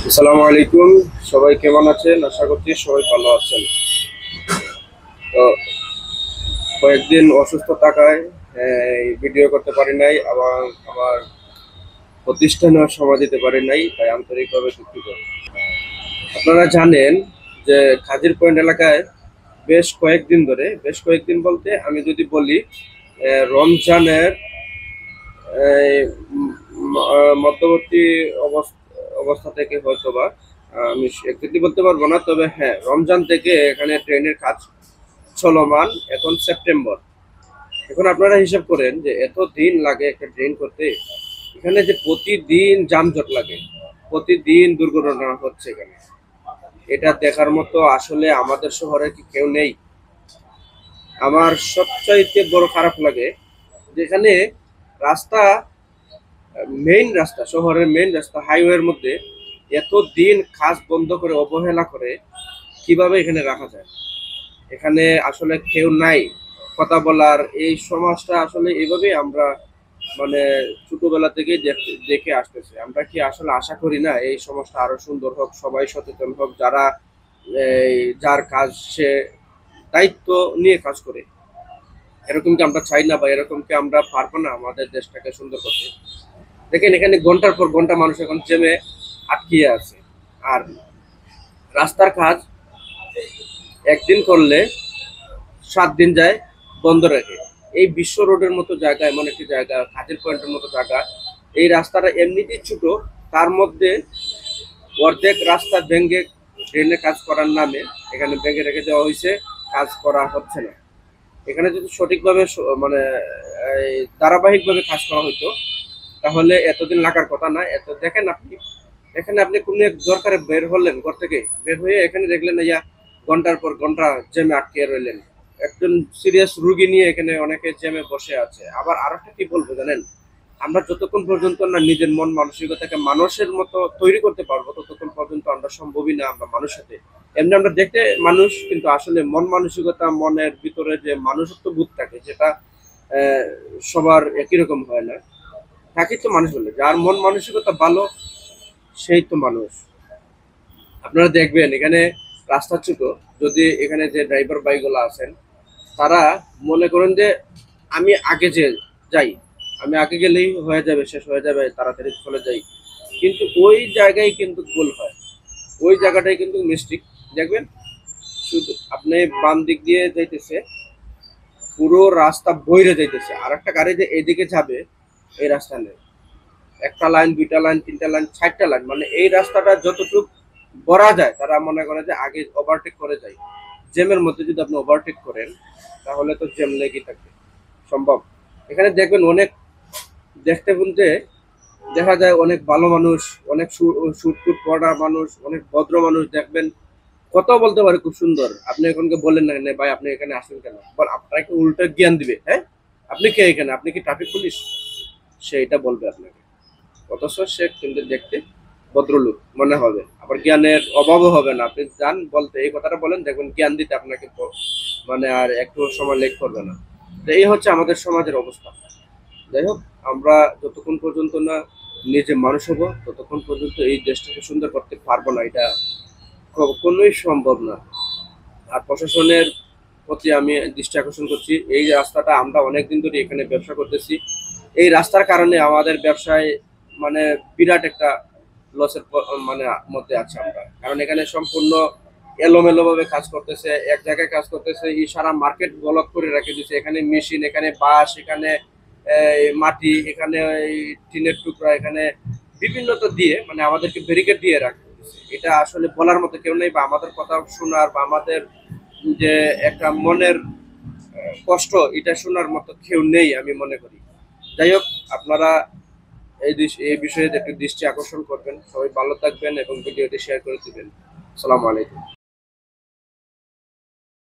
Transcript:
আসসালামু আলাইকুম। সবাই কেমন আছেন? আশা করছি সবাই ভালো আছেন। তো কয়েকদিন অসুস্থ থাকায় এই ভিডিও করতে পারি নাই, আবার আমার প্রতিষ্ঠানেও সময় দিতে পারি নাই, তাই আন্তরিকভাবে দুঃখিত। আপনারা জানেন যে খাজির পয়েন্ট এলাকায় বেশ কয়েকদিন বলতে আমি যদি বলি, রমজানের মধ্যবর্তী অবস্থা থেকে হয়তোবা, আমি একটি বলতে পারবো না, তবে হ্যাঁ, রমজান থেকে এখানে ট্রেনের কাজ চলমান। এখন সেপ্টেম্বর। এখন আপনারা হিসাব করেন যে এত দিন লাগে একটা ট্রেন করতে। এখানে যে প্রতিদিন যানজট লাগে, প্রতিদিন দুর্ঘটনা হচ্ছে এখানে, এটা দেখার মতো আসলে আমাদের শহরে কি কেউ নেই? আমার সবচাইতে বড় খারাপ লাগে যেখানে রাস্তা, শহরের মেইন রাস্তা, হাইওয়ের মধ্যে এত দিন কাজ বন্ধ করে অবহেলা করে কিভাবে এখানে রাখা যায়? এখানে আসলে কেউ নাই কথা বলার। এই সমাজটা আসলে এইভাবেই আমরা মানে ছোটবেলা থেকেই দেখে আসতেছে। আমরা কি আসলে আশা করি না এই সমাজটা আরো সুন্দর হোক, সবাই সচেতন হোক, যারা এই যার কাজ সে দায়িত্ব নিয়ে কাজ করে? এরকম কি আমরা চাই না, বা এরকম কি আমরা পারবো না আমাদের দেশটাকে সুন্দর করতে? দেখেন, এখানে ঘন্টার পর ঘন্টা মানুষ এখন জেমে আটকিয়ে আছে। আর রাস্তার কাজ একদিন করলে 7 দিন যায় বন্ধ রাখে। এই বিশ্ব রোডের মতো জায়গা, এমন একটি জায়গা, হাজির পয়েন্টের মতো জায়গা, এই রাস্তাটা এমনিতেই ছোট, তার মধ্যে অর্ধেক রাস্তা ভেঙে ড্রেনে কাজ করার নামে এখানে ভেঙে রেখে দেওয়া হয়েছে, কাজ করা হচ্ছে না। এখানে যদি সঠিকভাবে মানে ধারাবাহিকভাবে কাজ করা হতো, তাহলে এতদিন লাগার কথা না। দেখেন আপনি, এখানে আপনি কোনো এক দরকারে বের হলেন, ঘর থেকে বের হয়ে এখানে দেখলেন ইয়া ঘন্টার পর ঘন্টা জ্যামে আটকে রইলেন। একজন সিরিয়াস রুগী নিয়ে এখানে অনেকে জ্যামে বসে আছে। আবার আরেকটা কি বলবো জানেন, আমরা যতক্ষণ পর্যন্ত না নিজের মন মানসিকতাকে মানুষের মতো তৈরি করতে পারবো, ততক্ষণ পর্যন্ত আমরা সম্ভবই না আমরা মানুষ হতে। এমনি আমরা দেখতে মানুষ, কিন্তু আসলে মন মানসিকতা, মনের ভিতরে যে মানুষত্ব বোধ থাকে, যেটা আহ, সবার একই রকম হয় না। থাকি তো মানুষ বলে, যার মন মানসিকতা ভালো সেই তো মানুষ। আপনারা দেখবেন এখানে রাস্তা ছোট, যদি এখানে যে ড্রাইভার বাইকগুলো আছেন, তারা মনে করেন যে আমি আগে যে যাই, আমি আগে গেলেই হয়ে যাবে, শেষ হয়ে যাবে, তাড়াতাড়ি চলে যাই। কিন্তু ওই জায়গায় কিন্তু ভুল হয়, ওই জায়গাটাই কিন্তু মিস্টেক। দেখবেন, শুধু আপনি বাম দিক দিয়ে যাইতেছে, পুরো রাস্তা বইরে যাইতেছে, আর একটা গাড়ি যে এদিকে যাবে এই রাস্তা নেই। একটা লাইন, দুইটা লাইন, তিনটা লাইন, 4টা লাইন, মানে এই রাস্তাটা যতটুকু ভরা যায় তারা মনে করে যে আগে ওভারটেক করে যায়। জ্যামের মধ্যে যদি আপনি ওভারটেক করেন, তাহলে তো জ্যাম লেগে থাকবে সম্ভব। এখানে দেখবেন অনেক, দেখতে বলতে দেখা যায় অনেক ভালো মানুষ, অনেক সুট পড়া মানুষ, অনেক ভদ্র মানুষ দেখবেন, কথা বলতে পারে খুব সুন্দর। আপনি এখনকে বলেন না, "না ভাই, আপনি এখানে আসেন কেন?" বল, আপনাকে উল্টো জ্ঞান দিবে। হ্যাঁ, আপনি কে এখানে? আপনি কি ট্রাফিক পুলিশ? সে এটা বলবে আপনাকে। অথচ সে কিন্তু দেখতে ভদ্রলোক মনে হবে, আবার জ্ঞানের অভাবও হবে না। আপনি যান বলতে, এই কথাটা বলেন, দেখবেন জ্ঞান দিতে আপনাকে মানে আর একটু সময় লেট করবে না। তো এই হচ্ছে আমাদের সমাজের অবস্থা। যাই হোক, আমরা যতক্ষণ পর্যন্ত না নিজে মানুষ হবো, ততক্ষণ পর্যন্ত এই দেশটাকে সুন্দর করতে পারবো না। এটা কোনোই সম্ভব না। আর প্রশাসনের প্রতি আমি দৃষ্টি আকর্ষণ করছি, এই রাস্তাটা আমরা অনেকদিন ধরে এখানে ব্যবসা করতেছি। এই রাস্তার কারণে আমাদের ব্যবসায় মানে বিরাট একটা লসের মানে মধ্যে আছে আমরা। কারণ এখানে সম্পূর্ণ এলোমেলো ভাবে কাজ করতেছে, এক জায়গায় কাজ করতেছে, এই সারা মার্কেট ব্লক করে রেখে দিচ্ছে। এখানে মেশিন, এখানে বাঁশ, এখানে মাটি, এখানে এই টিনের টুকরা, এখানে বিভিন্নতা দিয়ে মানে আমাদেরকে ব্যারিকেড দিয়ে রাখে। এটা আসলে বলার মতো কেউ নেই, বা আমাদের কথা শোনার, বা আমাদের যে একটা মনের কষ্ট, এটা শোনার মতো কেউ নেই আমি মনে করি। যাই হোক, আপনারা এই বিষয়ে একটু দৃষ্টি আকর্ষণ করবেন। সবাই ভালো থাকবেন এবং ভিডিওটি শেয়ার করে দিবেন। আসসালামু আলাইকুম।